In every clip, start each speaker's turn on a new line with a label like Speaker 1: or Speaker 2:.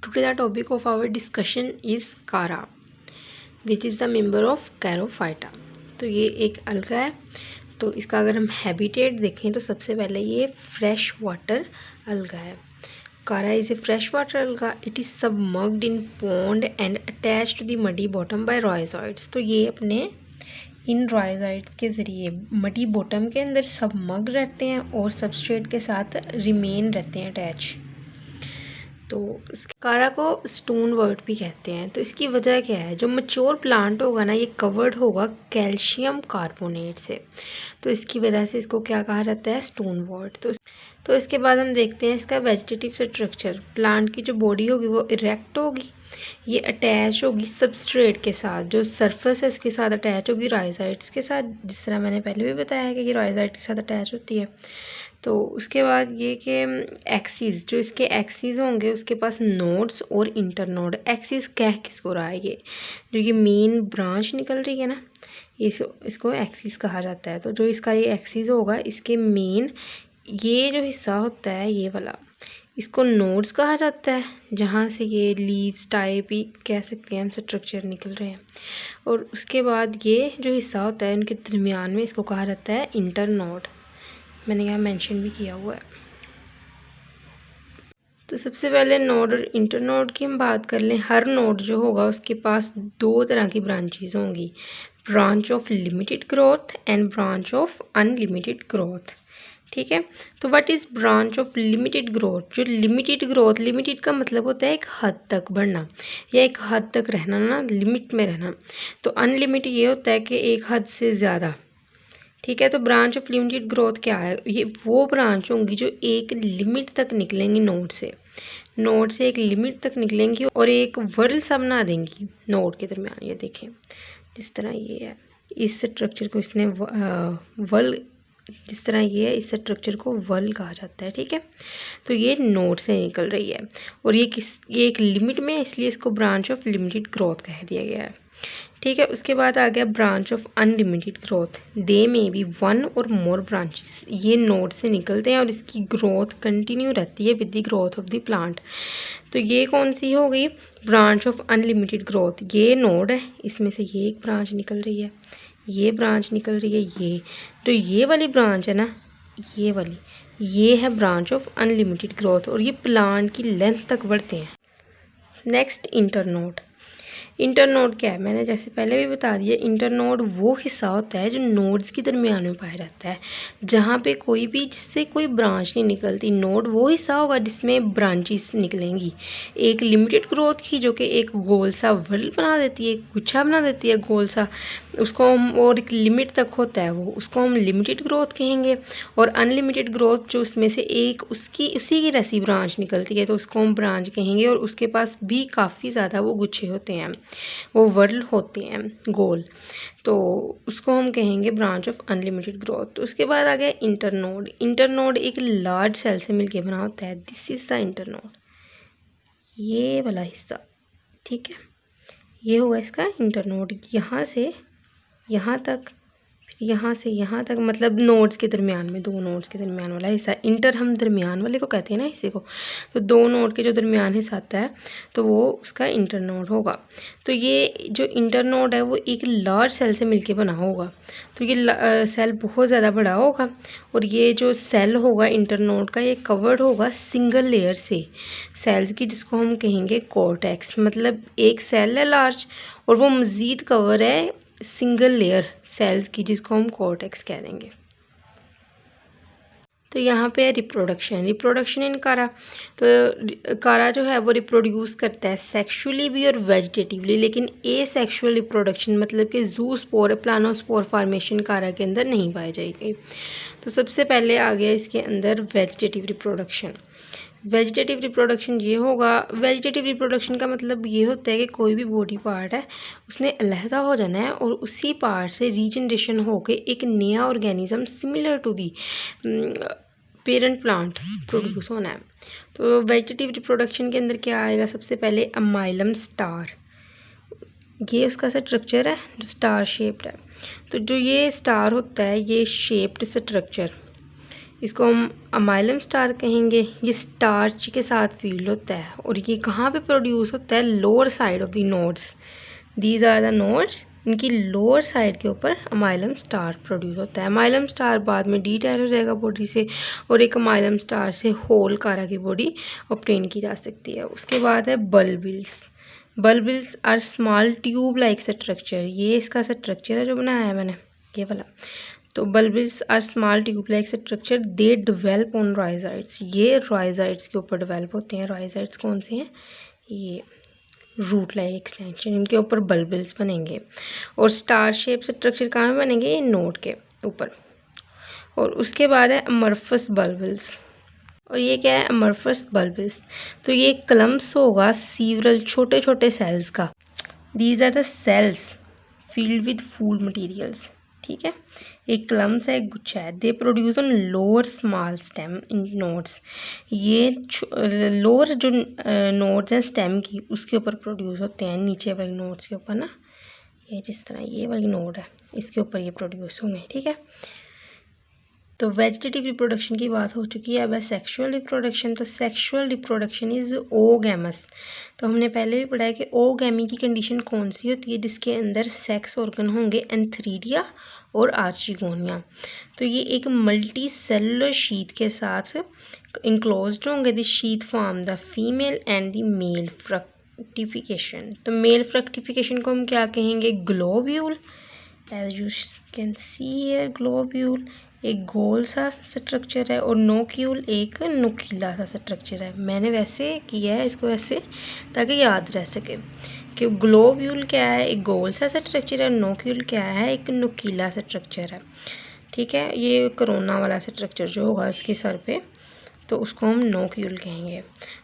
Speaker 1: Today the topic of our discussion is Chara, which is the member of Charophyta. तो ये एक अलगा है। तो इसका अगर हम हैबिटेट देखें तो सबसे पहले ये फ्रेश वाटर अलगा है। Chara is a freshwater alga. It is submerged in pond and attached to the muddy bottom by rhizoids. तो ये अपने इन rhizoids के ज़रिए मडी बॉटम के अंदर सबमर्ग रहते हैं और सबस्ट्रेट के साथ रिमेन रहते हैं अटैच। तो कारा को स्टोन वर्ट भी कहते हैं। तो इसकी वजह क्या है, जो मैच्योर प्लांट होगा ना, ये कवर्ड होगा कैल्शियम कार्बोनेट से, तो इसकी वजह से इसको क्या कहा जाता है, स्टोन वर्ट। तो इसके बाद हम देखते हैं इसका वेजिटेटिव स्ट्रक्चर। प्लांट की जो बॉडी होगी वो इरेक्ट होगी, ये अटैच होगी सबस्ट्रेट के साथ, जो सरफेस है इसके साथ अटैच होगी राइजाइट्स के साथ, जिस तरह मैंने पहले भी बताया है कि ये राइजाइट के साथ अटैच होती है। तो उसके बाद ये कि एक्सिस, जो इसके एक्सिस होंगे उसके पास नोड्स और इंटरनोड। एक्सिस कह किसको रहा है, ये जो ये मेन ब्रांच निकल रही है ना, इसको एक्सिस कहा जाता है। तो जो इसका ये एक्सिस होगा, इसके मेन ये जो हिस्सा होता है ये वाला, इसको नोड्स कहा जाता है, जहाँ से ये लीव्स टाइप ही कह सकते हैं हम स्ट्रक्चर निकल रहे हैं। और उसके बाद ये जो हिस्सा होता है उनके दरमियान में, इसको कहा जाता है इंटरनोड। मैंने यहाँ मेंशन भी किया हुआ है। तो सबसे पहले नोड और इंटरनोड की हम बात कर लें। हर नोड जो होगा उसके पास दो तरह की ब्रांचेस होंगी, branch of limited growth and branch of unlimited growth. ठीक है। तो what is branch of limited growth? जो लिमिटेड ग्रोथ, लिमिटेड का मतलब होता है एक हद तक बढ़ना या एक हद तक रहना ना, लिमिट में रहना। तो अनलिमिटेड ये होता है कि एक हद से ज़्यादा। ठीक है। तो ब्रांच ऑफ लिमिटेड ग्रोथ क्या है, ये वो ब्रांच होंगी जो एक लिमिट तक निकलेंगी नोड से एक लिमिट तक निकलेंगी और एक वर्ल सा बना देंगी नोड के दरमियान। ये देखें जिस तरह ये है, इस स्ट्रक्चर को इसने वर्ल, जिस तरह ये है इस स्ट्रक्चर को वर्ल कहा जाता है। ठीक है। तो ये नोड से निकल रही है और ये एक लिमिट में है, इसलिए इसको ब्रांच ऑफ लिमिटेड ग्रोथ कह दिया गया है। ठीक है। उसके बाद आ गया ब्रांच ऑफ अनलिमिटेड ग्रोथ। दे में बी वन और मोर ब्रांचेस। ये नोड से निकलते हैं और इसकी ग्रोथ कंटिन्यू रहती है with the growth of the plant. तो ये कौन सी हो गई, ब्रांच ऑफ अनलिमिटेड ग्रोथ। ये नोड है, इसमें से ये एक ब्रांच निकल रही है, ये ब्रांच निकल रही है, ये तो ये वाली ब्रांच है ना, ये वाली, ये है ब्रांच ऑफ अनलिमिटेड ग्रोथ और ये प्लांट की लेंथ तक बढ़ते हैं। Next internode. इंटरनोड क्या है, मैंने जैसे पहले भी बता दिया, इंटरनोड वो हिस्सा होता है जो नोड्स के दरमियान में पाया जाता है, जहाँ पे कोई भी जिससे कोई ब्रांच नहीं निकलती। नोड वो हिस्सा होगा जिसमें ब्रांचेस निकलेंगी एक लिमिटेड ग्रोथ की, जो कि एक गोल सा वर्ल बना देती है, एक गुच्छा बना देती है गोल सा, उसको हम, और एक लिमिट तक होता है वो, उसको हम लिमिटेड ग्रोथ कहेंगे। और अनलिमिटेड ग्रोथ जो उसमें से एक उसी की रसी ब्रांच निकलती है, तो उसको हम ब्रांच कहेंगे और उसके पास भी काफ़ी ज़्यादा वो गुच्छे होते हैं, वो वर्ल होते हैं गोल, तो उसको हम कहेंगे ब्रांच ऑफ अनलिमिटेड ग्रोथ। तो उसके बाद आ गया इंटरनोड। इंटरनोड एक लार्ज सेल से मिलके बना होता है। दिस इज द इंटरनोड, ये वाला हिस्सा। ठीक है। ये होगा इसका इंटरनोड, यहाँ से यहाँ तक, फिर यहाँ से यहाँ तक, मतलब नोड्स के दरमियान में, दो नोड्स के दरमियान वाला हिस्सा। इंटर हम दरमियान वाले को कहते हैं ना हिस्से को, तो दो नोड के जो दरमियान हिस्सा आता है तो वो उसका इंटरनोड होगा। तो ये जो इंटरनोड है वो एक लार्ज सेल से मिलके बना होगा, तो ये सेल बहुत ज़्यादा बड़ा होगा और ये जो सेल होगा इंटरनोड का, ये कवर्ड होगा सिंगल लेयर से सेल्स की, जिसको हम कहेंगे कॉर्टेक्स। मतलब एक सेल है लार्ज और वो मज़ीद कवर है सिंगल लेयर सेल्स की, जिसको हम कॉर्टेक्स कह देंगे। तो यहाँ पे है रिप्रोडक्शन इन कारा। तो कारा जो है वो रिप्रोड्यूस करता है सेक्सुअली भी और वेजिटेटिवली, लेकिन ए सेक्शुअल रिप्रोडक्शन मतलब कि जू स्पोर, प्लानोस्पोर फॉर्मेशन कारा के अंदर नहीं पाई जाएगी। तो सबसे पहले आ गया इसके अंदर वेजिटेटिव रिप्रोडक्शन। वेजिटेटिव रिप्रोडक्शन ये होगा, वेजिटेटिव रिप्रोडक्शन का मतलब ये होता है कि कोई भी बॉडी पार्ट है उसने अलहदा हो जाना है और उसी पार्ट से रीजनरेशन होकर एक नया organism similar to the parent plant produce होना है। तो वेजिटेटिव रिप्रोडक्शन के अंदर क्या आएगा, सबसे पहले अमाइलम स्टार, ये उसका स्ट्रक्चर है जो स्टार शेप्ड है। तो जो ये स्टार होता है, ये शेप्ड स्ट्रक्चर, इसको हम अमाइलम स्टार कहेंगे। ये स्टार्च के साथ फील्ड होता है और ये कहाँ पे प्रोड्यूस होता है? Lower side of the nodes. These are the nodes, इनकी लोअर साइड के ऊपर अमाइलम स्टार प्रोड्यूस होता है। अमाइलम स्टार बाद में डीटैच हो जाएगा बॉडी से और एक अमाइलम स्टार से होल कारा की बॉडी ऑब्टेन की जा सकती है। उसके बाद है bulbils. Bulbils are small tube like structure. ये इसका स्ट्रक्चर है जो बनाया है मैंने, ये वाला। तो bulbils are small tube like structure, they develop on rhizoids. ये राइजाइड्स के ऊपर डेवलप होते हैं। राइजाइड्स कौन से हैं? ये रूट लाइक एक्सटेंशन, इनके ऊपर बल्बिल्स बनेंगे। और स्टार शेप स्ट्रक्चर कहाँ बनेंगे? ये नोड के ऊपर। और उसके बाद है अमorphous बल्बिल्स। और ये क्या है? Amorphous bulbils. तो ये क्लम्प्स होगा सीवरल छोटे छोटे सेल्स का। These are the cells filled with food materials. ठीक है, एक क्लम्स है, एक गुच्छा है। They produce on lower small stem in nodes. ये लोअर जो नोड्स हैं स्टेम की, उसके ऊपर प्रोड्यूस होते हैं, नीचे वाले नोड्स के ऊपर ना। ये जिस तरह ये वाली नोड है, इसके ऊपर ये प्रोड्यूस होंगे। ठीक है, तो वेजिटेटिव रिप्रोडक्शन की बात हो चुकी है। अब है सेक्सुअल रिप्रोडक्शन। तो सेक्सुअल रिप्रोडक्शन इज़ ओगैमस। तो हमने पहले भी पढ़ा है कि ओगैमी की कंडीशन कौन सी होती है? जिसके अंदर सेक्स ऑर्गन होंगे एंथ्रीडिया और आर्चिगोनिया। तो ये एक मल्टी सेलुलर शीट के साथ इंक्लोज्ड होंगे। This sheet form the female and the male fructification. तो मेल फ्रक्टिफिकेशन को हम क्या कहेंगे? Globule. As you can see here, globule एक गोल सा स्ट्रक्चर है और नोक्यूल एक नुकीला सा स्ट्रक्चर है। मैंने वैसे किया है इसको ऐसे ताकि याद रह सके कि ग्लोब्यूल क्या है? एक गोल सा स्ट्रक्चर है। नोक्यूल क्या है? एक नुकीला स्ट्रक्चर है। ठीक है, ये कोरोना वाला स्ट्रक्चर जो होगा इसके सर पे, तो उसको हम नोक्यूल कहेंगे।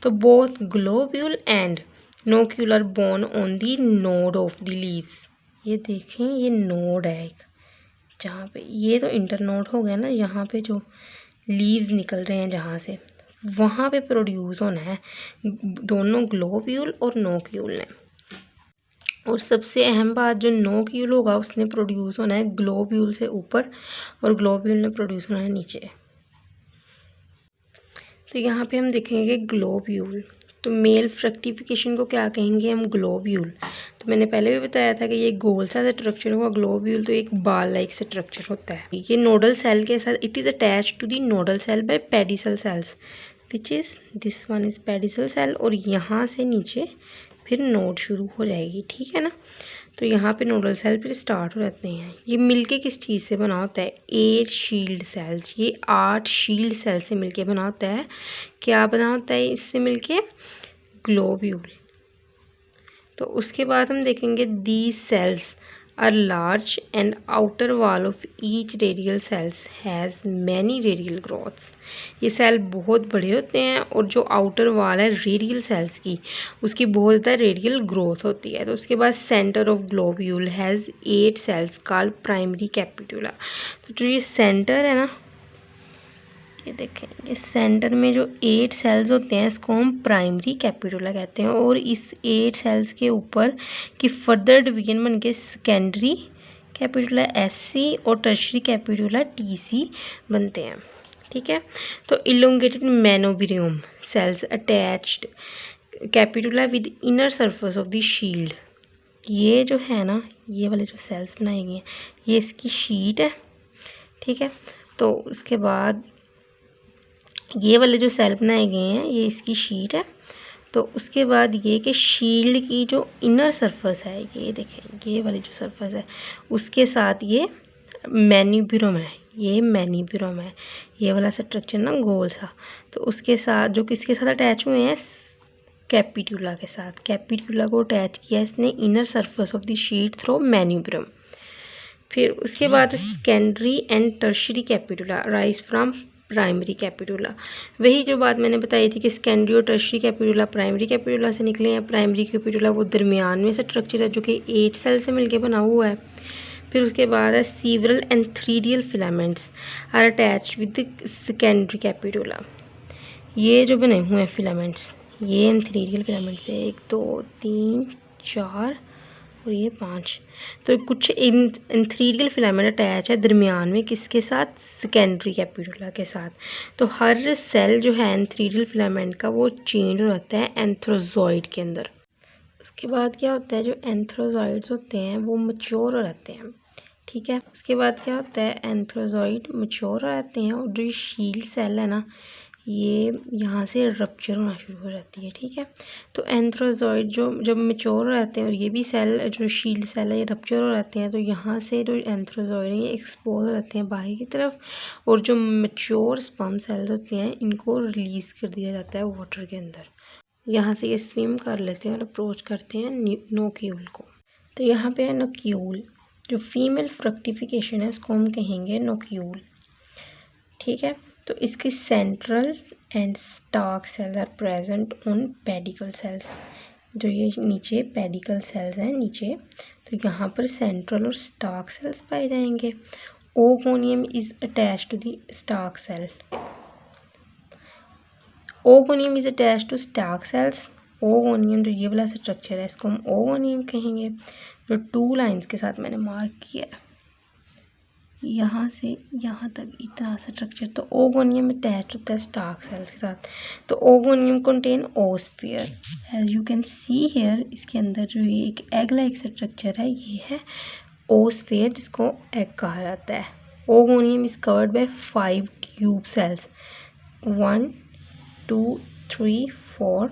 Speaker 1: तो both globule and nucule are borne on the node of the leaves. ये देखें, ये नोड है एक, जहाँ पे ये तो इंटरनोड हो गया ना, यहाँ पे जो लीव्स निकल रहे हैं जहाँ से, वहाँ पे प्रोड्यूस होना है दोनों ग्लोब्यूल और नोक्यूल ने। और सबसे अहम बात, जो नोक्यूल होगा उसने प्रोड्यूस होना है ग्लोब्यूल से ऊपर और ग्लोब्यूल ने प्रोड्यूस होना है नीचे। तो यहाँ पे हम देखेंगे ग्लोब्यूल। तो मेल फ्रक्टिफिकेशन को क्या कहेंगे हम? ग्लोब्यूल। तो मैंने पहले भी बताया था कि ये गोल सा स्ट्रक्चर होगा ग्लोब्यूल, तो एक बाल लाइक स्ट्रक्चर होता है। ये नोडल सेल के साथ, it is attached to the nodal cell by pedicel cells, which is this one is pedicel cell. और यहाँ से नीचे फिर नोड शुरू हो जाएगी। ठीक है ना, तो यहाँ पे नोडल सेल फिर स्टार्ट हो जाते हैं। ये मिलके किस चीज़ से बना होता है? 8 शील्ड सेल्स। ये 8 शील्ड सेल से मिलके बना होता है। क्या बना होता है इससे मिलके? ग्लोब्यूल। तो उसके बाद हम देखेंगे these cells are large and outer wall of each radial cells has many radial growths. ये सेल बहुत बड़े होते हैं और जो आउटर वॉल है रेडियल सेल्स की, उसकी बहुत ज़्यादा रेडियल ग्रोथ होती है। तो उसके बाद centre of globule has 8 cells called primary capitula. तो जो ये सेंटर है ना, ये देखें, ये सेंटर में जो 8 सेल्स होते हैं इसको हम प्राइमरी कैपिटुला कहते हैं। और इस 8 सेल्स के ऊपर की फर्दर डिवीजन बन के सेकेंडरी कैपिटुला SC और टर्शरी कैपिटुला TC बनते हैं। ठीक है, तो elongated manubrium cells attached capitula with inner surface of the shield. ये जो है ना, ये वाले जो सेल्स बनाए गए हैं, ये इसकी शीट है। ठीक है, तो उसके बाद ये वाले जो सेल बनाए गए हैं ये इसकी शीट है। तो उसके बाद ये कि शील्ड की जो इनर सरफेस है, ये देखें, ये वाली जो सरफेस है उसके साथ ये मैन्यूब्यूरम है, ये मैन्यूब्यूरम है, ये वाला स्ट्रक्चर ना गोल सा। तो उसके साथ जो किसके साथ अटैच हुए हैं? कैपिटुला के साथ। कैपिटुला को अटैच किया इसने inner surface of the sheet through manubrium. फिर उसके बाद secondary and tertiary capitula rise from primary capitula. वही जो बात मैंने बताई थी कि सेकेंडरी और टर्शरी कैपिटुला प्राइमरी कैपिटुला से निकले हैं। प्राइमरी कैपिटुला वो दरमियान में स्ट्रक्चर है जो कि 8 सेल से मिलके बना हुआ है। फिर उसके बाद है several antheridial filaments are attached with secondary capitula. ये जो बने हुए हैं फिलामेंट्स, ये एंथ्रीडियल फिलामेंट्स है, 1 2 3 4 और ये 5। तो कुछ इंथ्रीडियल फिलामेंट अटैच है दरमियान में किसके साथ, सेकेंडरी कैपिटुला के साथ। तो हर सेल जो है इंथ्रीडियल फिलामेंट का वो चेंज हो जाता है एंथ्रोजॉइड के अंदर। उसके बाद क्या होता है, जो एंथ्रोजॉइड्स होते हैं वो मैच्योर हो जाते हैं, ठीक है। उसके बाद क्या होता है, एंथ्रोजॉइड मैच्योर हो जाते हैं और जो शील सेल है ना, ये यहाँ से रप्चर होना शुरू हो जाती है, ठीक है। तो एंथ्रोजॉइड जो जब मैच्योर हो जाते हैं और ये भी सेल जो शील्ड सेल है ये रप्चर हो जाते हैं, तो यहाँ से जो एंथ्रोजॉइड है ये एक्सपोज हो जाते हैं बाहर की तरफ, और जो मैच्योर स्पर्म सेल्स होते हैं इनको रिलीज़ कर दिया जाता है वाटर के अंदर। यहाँ से ये स्विम कर लेते हैं और अप्रोच करते हैं नोक्यूल को। तो यहाँ पे है नोक्यूल, जो फीमेल फ्रक्टिफिकेशन है उसको हम कहेंगे नोक्यूल, ठीक है। तो इसकी central and stalk cells are present on pedicel cells, जो ये नीचे पेडिकल सेल्स हैं नीचे, तो यहाँ पर सेंट्रल और स्टार्क सेल्स पाए जाएंगे। Oogonium is attach to the stalk cell, oogonium is attach to stalk cells. Oogonium जो ये वाला स्ट्रक्चर है इसको हम ओगोनियम कहेंगे, जो 2 लाइंस के साथ मैंने मार्क किया है यहाँ से यहाँ तक इतना स्ट्रक्चर। तो ओगोनियम अटैच होता है स्टार्क सेल्स के साथ। तो oogonium contain oosphere, as you can see here, इसके अंदर जो ये एक एग लाइक स्ट्रक्चर है ये है ओस्फियर, जिसको एग कहा जाता है। Oogonium is covered by 5 tube cells, 1 2 3 4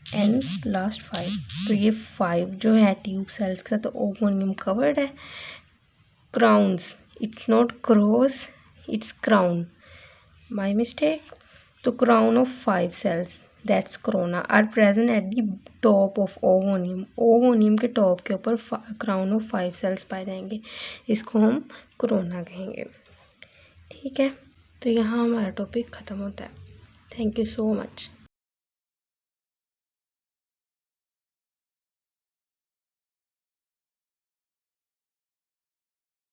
Speaker 1: and last 5। तो ये 5 जो है ट्यूब सेल्स के साथ ओगोनियम कवर्ड है। Crowns, it's not cross, it's crown, my mistake। तो crown of 5 cells, that's corona, are present at the top of ovonium। ovonium के top के ऊपर crown of 5 cells पाए जाएंगे, इसको हम corona कहेंगे, ठीक है। तो यहाँ हमारा टॉपिक ख़त्म होता है। Thank you so much.